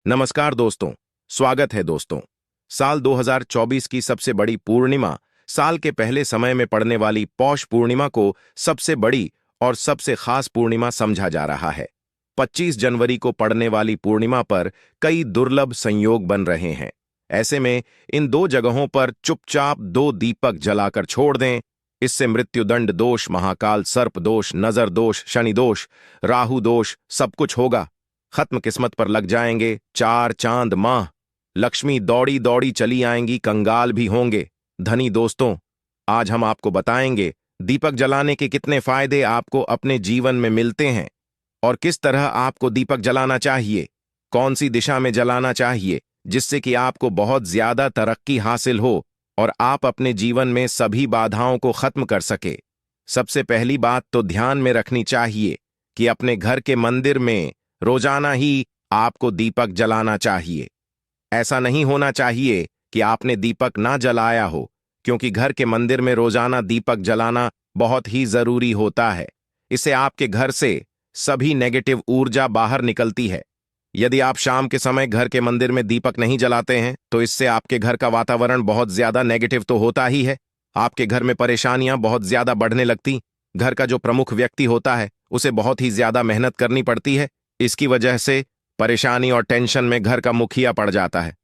नमस्कार दोस्तों। स्वागत है दोस्तों। साल 2024 की सबसे बड़ी पूर्णिमा, साल के पहले समय में पड़ने वाली पौष पूर्णिमा को सबसे बड़ी और सबसे खास पूर्णिमा समझा जा रहा है। 25 जनवरी को पड़ने वाली पूर्णिमा पर कई दुर्लभ संयोग बन रहे हैं। ऐसे में इन दो जगहों पर चुपचाप दो दीपक जलाकर छोड़ दें। इससे मृत्युदंड दोष, महाकाल सर्प दोष, नजर दोष, शनि दोष, राहु दोष सब कुछ होगा। खत्म किस्मत पर लग जाएंगे चार चांद माह। लक्ष्मी दौड़ी दौड़ी चली आएंगी, कंगाल भी होंगे धनी। दोस्तों, आज हम आपको बताएंगे दीपक जलाने के कितने फायदे आपको अपने जीवन में मिलते हैं और किस तरह आपको दीपक जलाना चाहिए, कौन सी दिशा में जलाना चाहिए जिससे कि आपको बहुत ज्यादा तरक्की हासिल हो और आप अपने जीवन में सभी बाधाओं को खत्म कर सके। सबसे पहली बात तो ध्यान में रखनी चाहिए कि अपने घर के मंदिर में रोजाना ही आपको दीपक जलाना चाहिए। ऐसा नहीं होना चाहिए कि आपने दीपक ना जलाया हो, क्योंकि घर के मंदिर में रोजाना दीपक जलाना बहुत ही जरूरी होता है। इससे आपके घर से सभी नेगेटिव ऊर्जा बाहर निकलती है। यदि आप शाम के समय घर के मंदिर में दीपक नहीं जलाते हैं तो इससे आपके घर का वातावरण बहुत ज्यादा नेगेटिव तो होता ही है। आपके घर में परेशानियां बहुत ज्यादा बढ़ने लगती। घर का जो प्रमुख व्यक्ति होता है उसे बहुत ही ज्यादा मेहनत करनी पड़ती है। इसकी वजह से परेशानी और टेंशन में घर का मुखिया पड़ जाता है।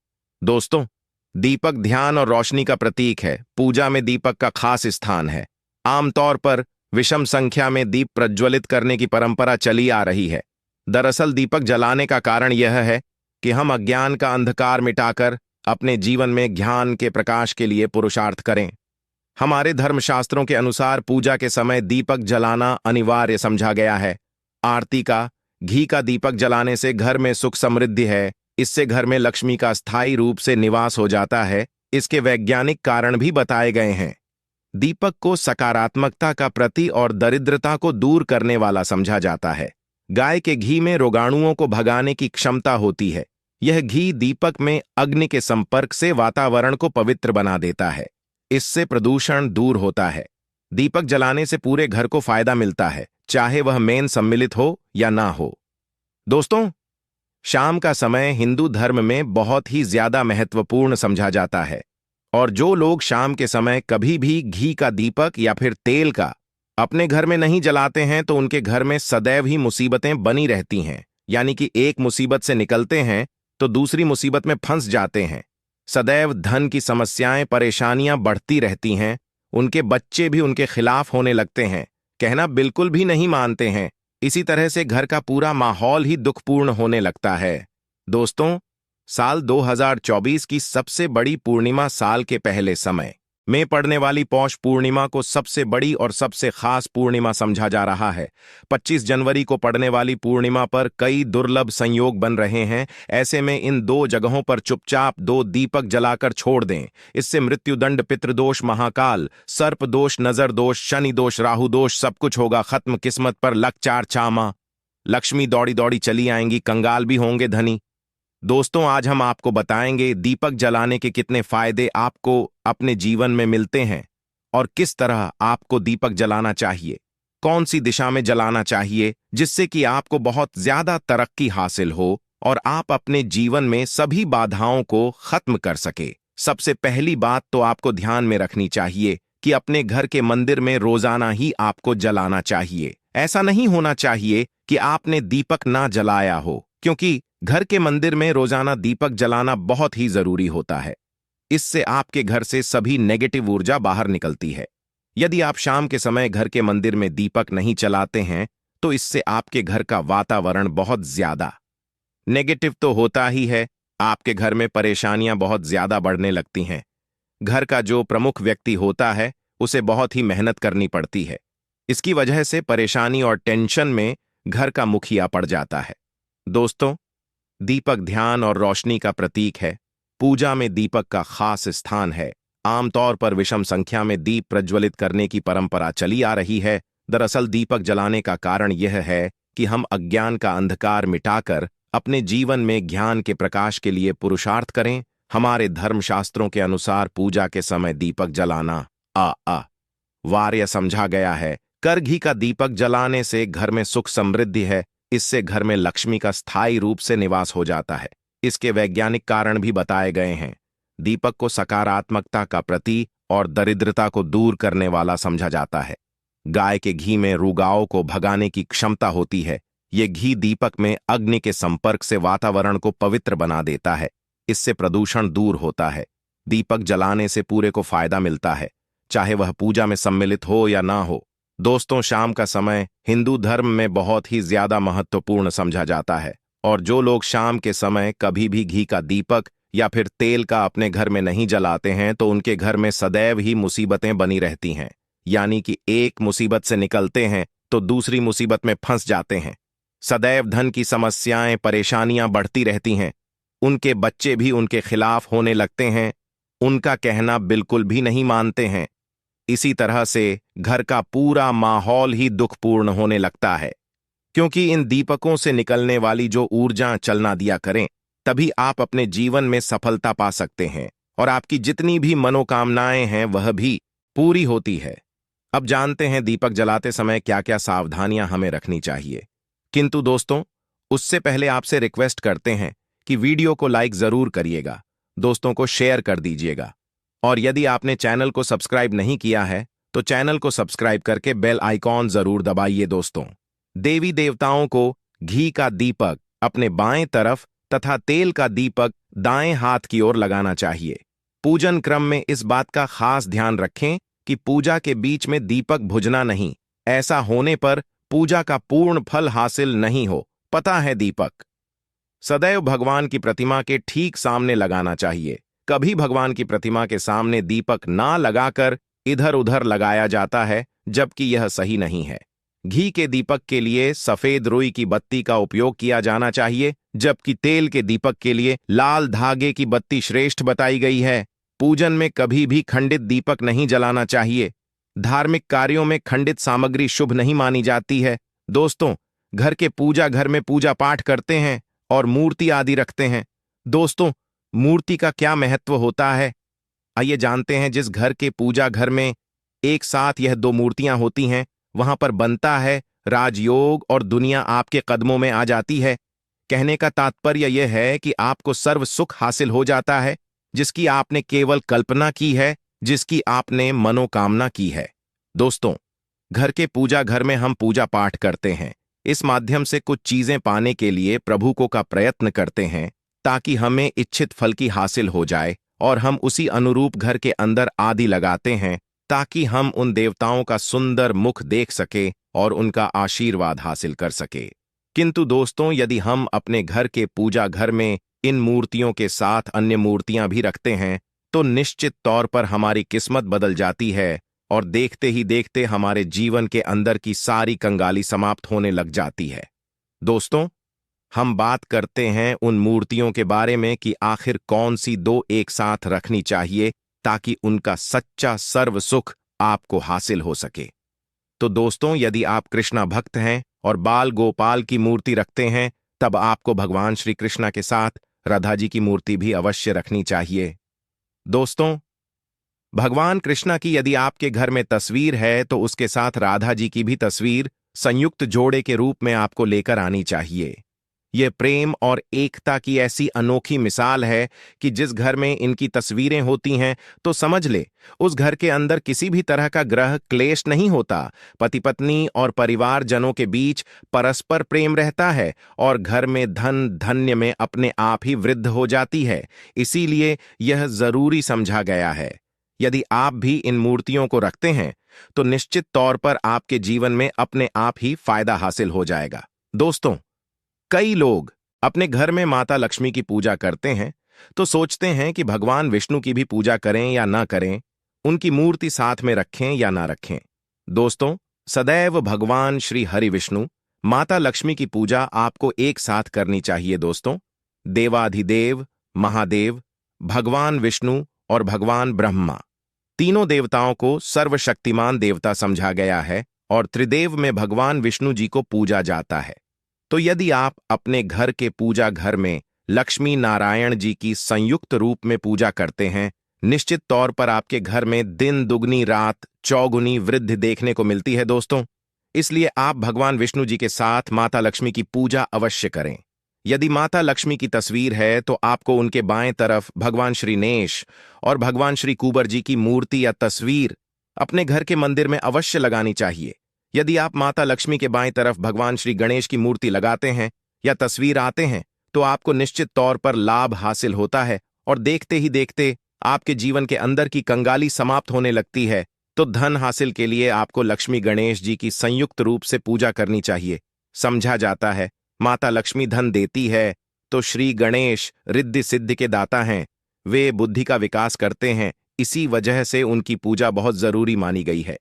दोस्तों, दीपक ध्यान और रोशनी का प्रतीक है। पूजा में दीपक का खास स्थान है। आमतौर पर विषम संख्या में दीप प्रज्वलित करने की परंपरा चली आ रही है। दरअसल दीपक जलाने का कारण यह है कि हम अज्ञान का अंधकार मिटाकर अपने जीवन में ज्ञान के प्रकाश के लिए पुरुषार्थ करें। हमारे धर्मशास्त्रों के अनुसार पूजा के समय दीपक जलाना अनिवार्य समझा गया है। आरती का घी का दीपक जलाने से घर में सुख समृद्धि है। इससे घर में लक्ष्मी का स्थायी रूप से निवास हो जाता है। इसके वैज्ञानिक कारण भी बताए गए हैं। दीपक को सकारात्मकता का प्रतीक और दरिद्रता को दूर करने वाला समझा जाता है। गाय के घी में रोगाणुओं को भगाने की क्षमता होती है। यह घी दीपक में अग्नि के संपर्क से वातावरण को पवित्र बना देता है। इससे प्रदूषण दूर होता है। दीपक जलाने से पूरे घर को फायदा मिलता है, चाहे वह मेन सम्मिलित हो या ना हो। दोस्तों, शाम का समय हिंदू धर्म में बहुत ही ज्यादा महत्वपूर्ण समझा जाता है और जो लोग शाम के समय कभी भी घी का दीपक या फिर तेल का अपने घर में नहीं जलाते हैं तो उनके घर में सदैव ही मुसीबतें बनी रहती हैं। यानी कि एक मुसीबत से निकलते हैं तो दूसरी मुसीबत में फंस जाते हैं। सदैव धन की समस्याएं, परेशानियां बढ़ती रहती हैं। उनके बच्चे भी उनके खिलाफ होने लगते हैं, कहना बिल्कुल भी नहीं मानते हैं। इसी तरह से घर का पूरा माहौल ही दुखपूर्ण होने लगता है। दोस्तों, साल 2024 की सबसे बड़ी पूर्णिमा, साल के पहले समय में पड़ने वाली पौष पूर्णिमा को सबसे बड़ी और सबसे खास पूर्णिमा समझा जा रहा है। 25 जनवरी को पड़ने वाली पूर्णिमा पर कई दुर्लभ संयोग बन रहे हैं। ऐसे में इन दो जगहों पर चुपचाप दो दीपक जलाकर छोड़ दें। इससे मृत्युदंड, पितृदोष, महाकाल सर्प दोष, नजर दोष, शनि दोष, राहु दोष सब कुछ होगा खत्म। किस्मत पर लग चार चामा। लक्ष्मी दौड़ी दौड़ी चली आएंगी, कंगाल भी होंगे धनी। दोस्तों, आज हम आपको बताएंगे दीपक जलाने के कितने फायदे आपको अपने जीवन में मिलते हैं और किस तरह आपको दीपक जलाना चाहिए, कौन सी दिशा में जलाना चाहिए जिससे कि आपको बहुत ज्यादा तरक्की हासिल हो और आप अपने जीवन में सभी बाधाओं को खत्म कर सके। सबसे पहली बात तो आपको ध्यान में रखनी चाहिए कि अपने घर के मंदिर में रोजाना ही आपको जलाना चाहिए। ऐसा नहीं होना चाहिए कि आपने दीपक ना जलाया हो, क्योंकि घर के मंदिर में रोजाना दीपक जलाना बहुत ही जरूरी होता है। इससे आपके घर से सभी नेगेटिव ऊर्जा बाहर निकलती है। यदि आप शाम के समय घर के मंदिर में दीपक नहीं जलाते हैं तो इससे आपके घर का वातावरण बहुत ज्यादा नेगेटिव तो होता ही है। आपके घर में परेशानियां बहुत ज्यादा बढ़ने लगती हैं। घर का जो प्रमुख व्यक्ति होता है उसे बहुत ही मेहनत करनी पड़ती है। इसकी वजह से परेशानी और टेंशन में घर का मुखिया पड़ जाता है। दोस्तों, दीपक ध्यान और रोशनी का प्रतीक है। पूजा में दीपक का खास स्थान है। आमतौर पर विषम संख्या में दीप प्रज्वलित करने की परंपरा चली आ रही है। दरअसल दीपक जलाने का कारण यह है कि हम अज्ञान का अंधकार मिटाकर अपने जीवन में ज्ञान के प्रकाश के लिए पुरुषार्थ करें। हमारे धर्मशास्त्रों के अनुसार पूजा के समय दीपक जलाना वार्य समझा गया है। कर घी का दीपक जलाने से घर में सुख समृद्धि है। इससे घर में लक्ष्मी का स्थायी रूप से निवास हो जाता है। इसके वैज्ञानिक कारण भी बताए गए हैं। दीपक को सकारात्मकता का प्रतीक और दरिद्रता को दूर करने वाला समझा जाता है। गाय के घी में रुगाओं को भगाने की क्षमता होती है। ये घी दीपक में अग्नि के संपर्क से वातावरण को पवित्र बना देता है। इससे प्रदूषण दूर होता है। दीपक जलाने से पूरे को फायदा मिलता है, चाहे वह पूजा में सम्मिलित हो या ना हो। दोस्तों, शाम का समय हिंदू धर्म में बहुत ही ज्यादा महत्वपूर्ण समझा जाता है, और जो लोग शाम के समय कभी भी घी का दीपक या फिर तेल का अपने घर में नहीं जलाते हैं तो उनके घर में सदैव ही मुसीबतें बनी रहती हैं। यानी कि एक मुसीबत से निकलते हैं तो दूसरी मुसीबत में फंस जाते हैं। सदैव धन की समस्याएं, परेशानियां बढ़ती रहती हैं। उनके बच्चे भी उनके खिलाफ होने लगते हैं, उनका कहना बिल्कुल भी नहीं मानते हैं। इसी तरह से घर का पूरा माहौल ही दुखपूर्ण होने लगता है। क्योंकि इन दीपकों से निकलने वाली जो ऊर्जा चलना दिया करें, तभी आप अपने जीवन में सफलता पा सकते हैं और आपकी जितनी भी मनोकामनाएं हैं वह भी पूरी होती है। अब जानते हैं दीपक जलाते समय क्या क्या सावधानियां हमें रखनी चाहिए। किंतु दोस्तों, उससे पहले आपसे रिक्वेस्ट करते हैं कि वीडियो को लाइक जरूर करिएगा, दोस्तों को शेयर कर दीजिएगा, और यदि आपने चैनल को सब्सक्राइब नहीं किया है तो चैनल को सब्सक्राइब करके बेल आइकॉन जरूर दबाइए। दोस्तों, देवी देवताओं को घी का दीपक अपने बाएं तरफ तथा तेल का दीपक दाएं हाथ की ओर लगाना चाहिए। पूजन क्रम में इस बात का खास ध्यान रखें कि पूजा के बीच में दीपक बुझना नहीं। ऐसा होने पर पूजा का पूर्ण फल हासिल नहीं हो। पता है, दीपक सदैव भगवान की प्रतिमा के ठीक सामने लगाना चाहिए। कभी भगवान की प्रतिमा के सामने दीपक ना लगाकर इधर उधर लगाया जाता है, जबकि यह सही नहीं है। घी के दीपक के लिए सफेद रुई की बत्ती का उपयोग किया जाना चाहिए, जबकि तेल के दीपक के लिए लाल धागे की बत्ती श्रेष्ठ बताई गई है। पूजन में कभी भी खंडित दीपक नहीं जलाना चाहिए। धार्मिक कार्यों में खंडित सामग्री शुभ नहीं मानी जाती है। दोस्तों, घर के पूजा घर में पूजा पाठ करते हैं और मूर्ति आदि रखते हैं। दोस्तों, मूर्ति का क्या महत्व होता है, आइए जानते हैं। जिस घर के पूजा घर में एक साथ यह दो मूर्तियां होती हैं, वहां पर बनता है राजयोग और दुनिया आपके कदमों में आ जाती है। कहने का तात्पर्य यह है कि आपको सर्व सुख हासिल हो जाता है, जिसकी आपने केवल कल्पना की है, जिसकी आपने मनोकामना की है। दोस्तों, घर के पूजा घर में हम पूजा पाठ करते हैं। इस माध्यम से कुछ चीजें पाने के लिए प्रभु को का प्रयत्न करते हैं, ताकि हमें इच्छित फल की हासिल हो जाए, और हम उसी अनुरूप घर के अंदर आदि लगाते हैं, ताकि हम उन देवताओं का सुंदर मुख देख सके और उनका आशीर्वाद हासिल कर सके। किंतु दोस्तों, यदि हम अपने घर के पूजा घर में इन मूर्तियों के साथ अन्य मूर्तियां भी रखते हैं, तो निश्चित तौर पर हमारी किस्मत बदल जाती है और देखते ही देखते हमारे जीवन के अंदर की सारी कंगाली समाप्त होने लग जाती है। दोस्तों, हम बात करते हैं उन मूर्तियों के बारे में कि आखिर कौन सी दो एक साथ रखनी चाहिए ताकि उनका सच्चा सर्व सुख आपको हासिल हो सके। तो दोस्तों, यदि आप कृष्णा भक्त हैं और बाल गोपाल की मूर्ति रखते हैं, तब आपको भगवान श्री कृष्णा के साथ राधा जी की मूर्ति भी अवश्य रखनी चाहिए। दोस्तों, भगवान कृष्णा की यदि आपके घर में तस्वीर है तो उसके साथ राधा जी की भी तस्वीर संयुक्त जोड़े के रूप में आपको लेकर आनी चाहिए। ये प्रेम और एकता की ऐसी अनोखी मिसाल है कि जिस घर में इनकी तस्वीरें होती हैं तो समझ ले उस घर के अंदर किसी भी तरह का ग्रह क्लेश नहीं होता। पति पत्नी और परिवारजनों के बीच परस्पर प्रेम रहता है और घर में धन धन्य में अपने आप ही वृद्धि हो जाती है। इसीलिए यह जरूरी समझा गया है। यदि आप भी इन मूर्तियों को रखते हैं तो निश्चित तौर पर आपके जीवन में अपने आप ही फायदा हासिल हो जाएगा। दोस्तों, कई लोग अपने घर में माता लक्ष्मी की पूजा करते हैं तो सोचते हैं कि भगवान विष्णु की भी पूजा करें या ना करें, उनकी मूर्ति साथ में रखें या ना रखें। दोस्तों, सदैव भगवान श्री हरि विष्णु माता लक्ष्मी की पूजा आपको एक साथ करनी चाहिए। दोस्तों, देवाधिदेव महादेव भगवान विष्णु और भगवान ब्रह्मा तीनों देवताओं को सर्वशक्तिमान देवता समझा गया है और त्रिदेव में भगवान विष्णु जी को पूजा जाता है। तो यदि आप अपने घर के पूजा घर में लक्ष्मी नारायण जी की संयुक्त रूप में पूजा करते हैं, निश्चित तौर पर आपके घर में दिन दुगनी रात चौगुनी वृद्धि देखने को मिलती है। दोस्तों, इसलिए आप भगवान विष्णु जी के साथ माता लक्ष्मी की पूजा अवश्य करें। यदि माता लक्ष्मी की तस्वीर है तो आपको उनके बाएं तरफ भगवान श्री नेश और भगवान श्री कुबर जी की मूर्ति या तस्वीर अपने घर के मंदिर में अवश्य लगानी चाहिए। यदि आप माता लक्ष्मी के बाएं तरफ भगवान श्री गणेश की मूर्ति लगाते हैं या तस्वीर आते हैं तो आपको निश्चित तौर पर लाभ हासिल होता है और देखते ही देखते आपके जीवन के अंदर की कंगाली समाप्त होने लगती है। तो धन हासिल के लिए आपको लक्ष्मी गणेश जी की संयुक्त रूप से पूजा करनी चाहिए। समझा जाता है माता लक्ष्मी धन देती है तो श्री गणेश रिद्धि सिद्धि के दाता हैं। वे बुद्धि का विकास करते हैं, इसी वजह से उनकी पूजा बहुत जरूरी मानी गई है।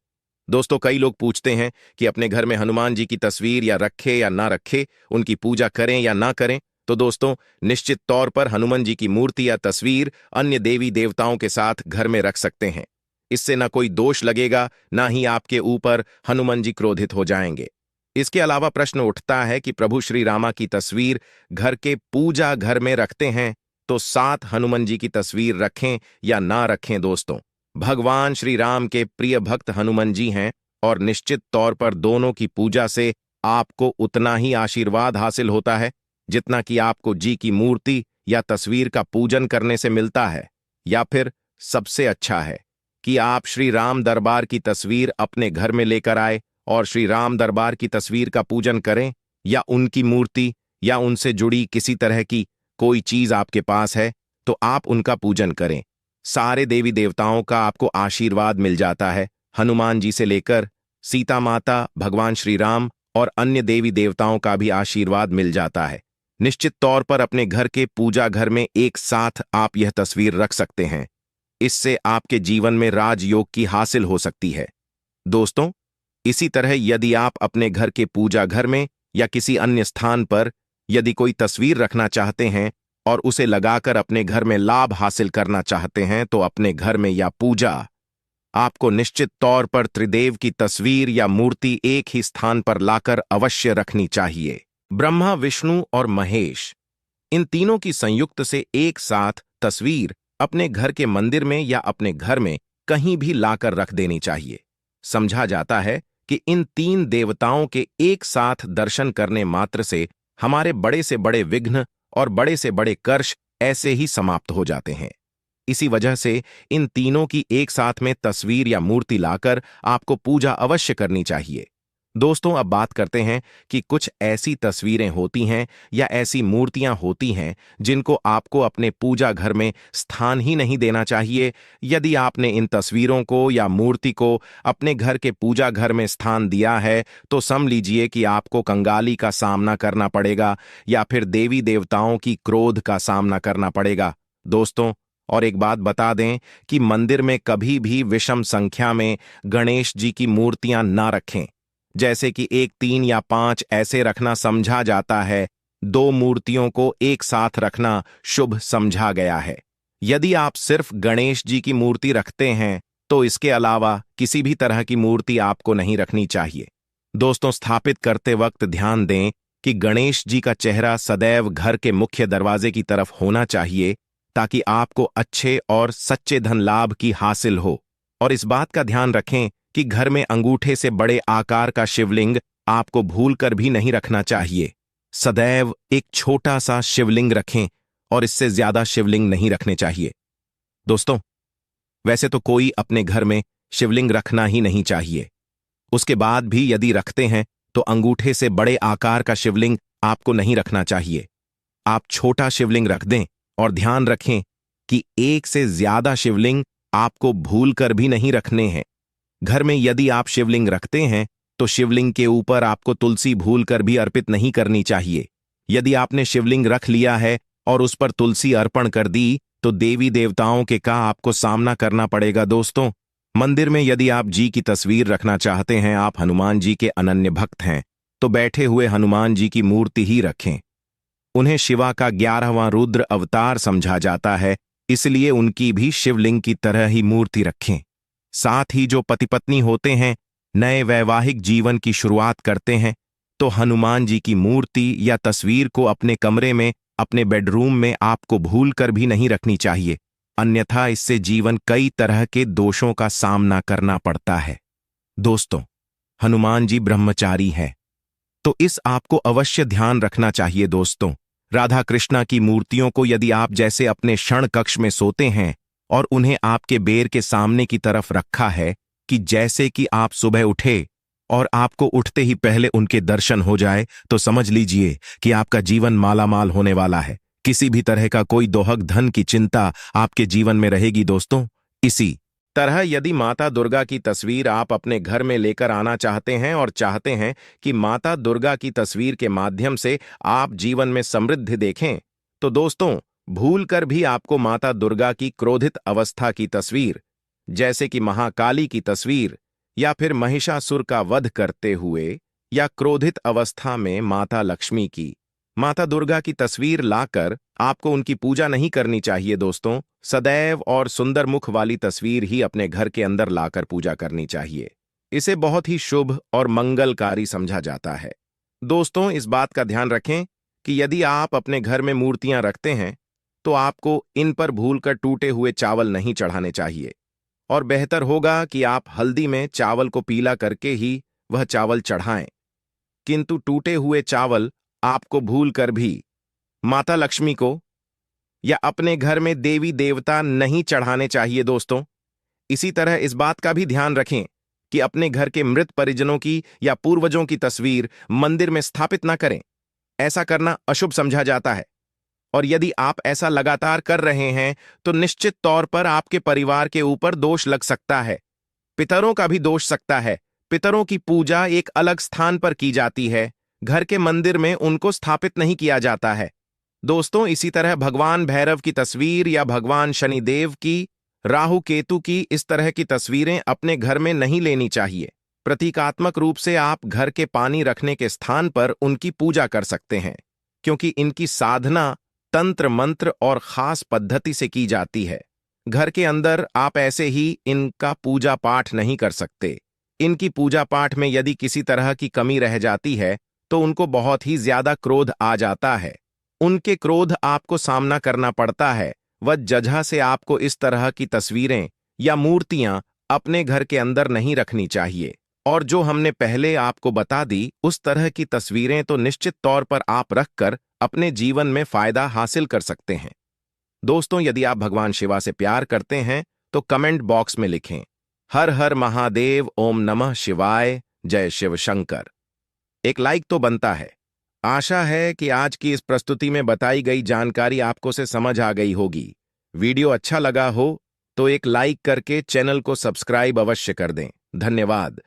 दोस्तों, कई लोग पूछते हैं कि अपने घर में हनुमान जी की तस्वीर या रखे या ना रखे, उनकी पूजा करें या ना करें। तो दोस्तों, निश्चित तौर पर हनुमान जी की मूर्ति या तस्वीर अन्य देवी देवताओं के साथ घर में रख सकते हैं। इससे ना कोई दोष लगेगा, ना ही आपके ऊपर हनुमान जी क्रोधित हो जाएंगे। इसके अलावा प्रश्न उठता है कि प्रभु श्री रामा की तस्वीर घर के पूजा घर में रखते हैं तो साथ हनुमान जी की तस्वीर रखें या ना रखें। दोस्तों, भगवान श्री राम के प्रिय भक्त हनुमान जी हैं और निश्चित तौर पर दोनों की पूजा से आपको उतना ही आशीर्वाद हासिल होता है जितना कि आपको जी की मूर्ति या तस्वीर का पूजन करने से मिलता है। या फिर सबसे अच्छा है कि आप श्री राम दरबार की तस्वीर अपने घर में लेकर आए और श्री राम दरबार की तस्वीर का पूजन करें, या उनकी मूर्ति या उनसे जुड़ी किसी तरह की कोई चीज आपके पास है तो आप उनका पूजन करें। सारे देवी देवताओं का आपको आशीर्वाद मिल जाता है। हनुमान जी से लेकर सीता माता, भगवान श्री राम और अन्य देवी देवताओं का भी आशीर्वाद मिल जाता है। निश्चित तौर पर अपने घर के पूजा घर में एक साथ आप यह तस्वीर रख सकते हैं। इससे आपके जीवन में राजयोग की हासिल हो सकती है। दोस्तों, इसी तरह यदि आप अपने घर के पूजा घर में या किसी अन्य स्थान पर यदि कोई तस्वीर रखना चाहते हैं और उसे लगाकर अपने घर में लाभ हासिल करना चाहते हैं तो अपने घर में या पूजा आपको निश्चित तौर पर त्रिदेव की तस्वीर या मूर्ति एक ही स्थान पर लाकर अवश्य रखनी चाहिए। ब्रह्मा, विष्णु और महेश, इन तीनों की संयुक्त से एक साथ तस्वीर अपने घर के मंदिर में या अपने घर में कहीं भी लाकर रख देनी चाहिए। समझा जाता है कि इन तीन देवताओं के एक साथ दर्शन करने मात्र से हमारे बड़े से बड़े विघ्न और बड़े से बड़े कर्ष ऐसे ही समाप्त हो जाते हैं। इसी वजह से इन तीनों की एक साथ में तस्वीर या मूर्ति लाकर आपको पूजा अवश्य करनी चाहिए। दोस्तों, अब बात करते हैं कि कुछ ऐसी तस्वीरें होती हैं या ऐसी मूर्तियां होती हैं जिनको आपको अपने पूजा घर में स्थान ही नहीं देना चाहिए। यदि आपने इन तस्वीरों को या मूर्ति को अपने घर के पूजा घर में स्थान दिया है तो समझ लीजिए कि आपको कंगाली का सामना करना पड़ेगा या फिर देवी देवताओं की क्रोध का सामना करना पड़ेगा। दोस्तों, और एक बात बता दें कि मंदिर में कभी भी विषम संख्या में गणेश जी की मूर्तियां ना रखें, जैसे कि 1, 3 या 5 ऐसे रखना समझा जाता है। 2 मूर्तियों को एक साथ रखना शुभ समझा गया है। यदि आप सिर्फ गणेश जी की मूर्ति रखते हैं तो इसके अलावा किसी भी तरह की मूर्ति आपको नहीं रखनी चाहिए। दोस्तों, स्थापित करते वक्त ध्यान दें कि गणेश जी का चेहरा सदैव घर के मुख्य दरवाजे की तरफ होना चाहिए ताकि आपको अच्छे और सच्चे धन लाभ की हासिल हो। और इस बात का ध्यान रखें कि घर में अंगूठे से बड़े आकार का शिवलिंग आपको भूलकर भी नहीं रखना चाहिए। सदैव एक छोटा सा शिवलिंग रखें और इससे ज्यादा शिवलिंग नहीं रखने चाहिए। दोस्तों, वैसे तो कोई अपने घर में शिवलिंग रखना ही नहीं चाहिए। उसके बाद भी यदि रखते हैं तो अंगूठे से बड़े आकार का शिवलिंग आपको नहीं रखना चाहिए। आप छोटा शिवलिंग रख दें और ध्यान रखें कि एक से ज्यादा शिवलिंग आपको भूलकर भी नहीं रखने हैं। घर में यदि आप शिवलिंग रखते हैं तो शिवलिंग के ऊपर आपको तुलसी भूलकर भी अर्पित नहीं करनी चाहिए। यदि आपने शिवलिंग रख लिया है और उस पर तुलसी अर्पण कर दी तो देवी देवताओं के का आपको सामना करना पड़ेगा। दोस्तों, मंदिर में यदि आप जी की तस्वीर रखना चाहते हैं, आप हनुमान जी के अनन्य भक्त हैं, तो बैठे हुए हनुमान जी की मूर्ति ही रखें। उन्हें शिवा का 11वां रुद्र अवतार समझा जाता है, इसलिए उनकी भी शिवलिंग की तरह ही मूर्ति रखें। साथ ही जो पति पत्नी होते हैं, नए वैवाहिक जीवन की शुरुआत करते हैं, तो हनुमान जी की मूर्ति या तस्वीर को अपने कमरे में, अपने बेडरूम में आपको भूलकर भी नहीं रखनी चाहिए, अन्यथा इससे जीवन कई तरह के दोषों का सामना करना पड़ता है। दोस्तों, हनुमान जी ब्रह्मचारी हैं, तो इस आपको अवश्य ध्यान रखना चाहिए। दोस्तों, राधा कृष्णा की मूर्तियों को यदि आप जैसे अपने क्षण कक्ष में सोते हैं और उन्हें आपके बेर के सामने की तरफ रखा है कि जैसे कि आप सुबह उठे और आपको उठते ही पहले उनके दर्शन हो जाए, तो समझ लीजिए कि आपका जीवन मालामाल होने वाला है। किसी भी तरह का कोई दोहक धन की चिंता आपके जीवन में रहेगी दोस्तों। इसी तरह यदि माता दुर्गा की तस्वीर आप अपने घर में लेकर आना चाहते हैं और चाहते हैं कि माता दुर्गा की तस्वीर के माध्यम से आप जीवन में समृद्धि देखें, तो दोस्तों भूलकर भी आपको माता दुर्गा की क्रोधित अवस्था की तस्वीर, जैसे कि महाकाली की तस्वीर या फिर महिषासुर का वध करते हुए या क्रोधित अवस्था में माता लक्ष्मी की, माता दुर्गा की तस्वीर लाकर आपको उनकी पूजा नहीं करनी चाहिए दोस्तों। सदैव और सुंदर मुख वाली तस्वीर ही अपने घर के अंदर लाकर पूजा करनी चाहिए। इसे बहुत ही शुभ और मंगलकारी समझा जाता है। दोस्तों इस बात का ध्यान रखें कि यदि आप अपने घर में मूर्तियां रखते हैं तो आपको इन पर भूलकर टूटे हुए चावल नहीं चढ़ाने चाहिए, और बेहतर होगा कि आप हल्दी में चावल को पीला करके ही वह चावल चढ़ाएं। किंतु टूटे हुए चावल आपको भूलकर भी माता लक्ष्मी को या अपने घर में देवी देवता नहीं चढ़ाने चाहिए दोस्तों। इसी तरह इस बात का भी ध्यान रखें कि अपने घर के मृत परिजनों की या पूर्वजों की तस्वीर मंदिर में स्थापित न करें। ऐसा करना अशुभ समझा जाता है, और यदि आप ऐसा लगातार कर रहे हैं तो निश्चित तौर पर आपके परिवार के ऊपर दोष लग सकता है। पितरों का भी दोष सकता है। पितरों की पूजा एक अलग स्थान पर की जाती है, घर के मंदिर में उनको स्थापित नहीं किया जाता है दोस्तों। इसी तरह भगवान भैरव की तस्वीर या भगवान शनिदेव की, राहु केतु की इस तरह की तस्वीरें अपने घर में नहीं लेनी चाहिए। प्रतीकात्मक रूप से आप घर के पानी रखने के स्थान पर उनकी पूजा कर सकते हैं, क्योंकि इनकी साधना तंत्र मंत्र और खास पद्धति से की जाती है। घर के अंदर आप ऐसे ही इनका पूजा पाठ नहीं कर सकते। इनकी पूजा पाठ में यदि किसी तरह की कमी रह जाती है तो उनको बहुत ही ज्यादा क्रोध आ जाता है। उनके क्रोध आपको सामना करना पड़ता है। वह जगह से आपको इस तरह की तस्वीरें या मूर्तियां अपने घर के अंदर नहीं रखनी चाहिए। और जो हमने पहले आपको बता दी उस तरह की तस्वीरें तो निश्चित तौर पर आप रखकर अपने जीवन में फायदा हासिल कर सकते हैं। दोस्तों यदि आप भगवान शिवा से प्यार करते हैं तो कमेंट बॉक्स में लिखें हर हर महादेव, ओम नमः शिवाय, जय शिव शंकर। एक लाइक तो बनता है। आशा है कि आज की इस प्रस्तुति में बताई गई जानकारी आपको से समझ आ गई होगी। वीडियो अच्छा लगा हो तो एक लाइक करके चैनल को सब्सक्राइब अवश्य कर दें। धन्यवाद।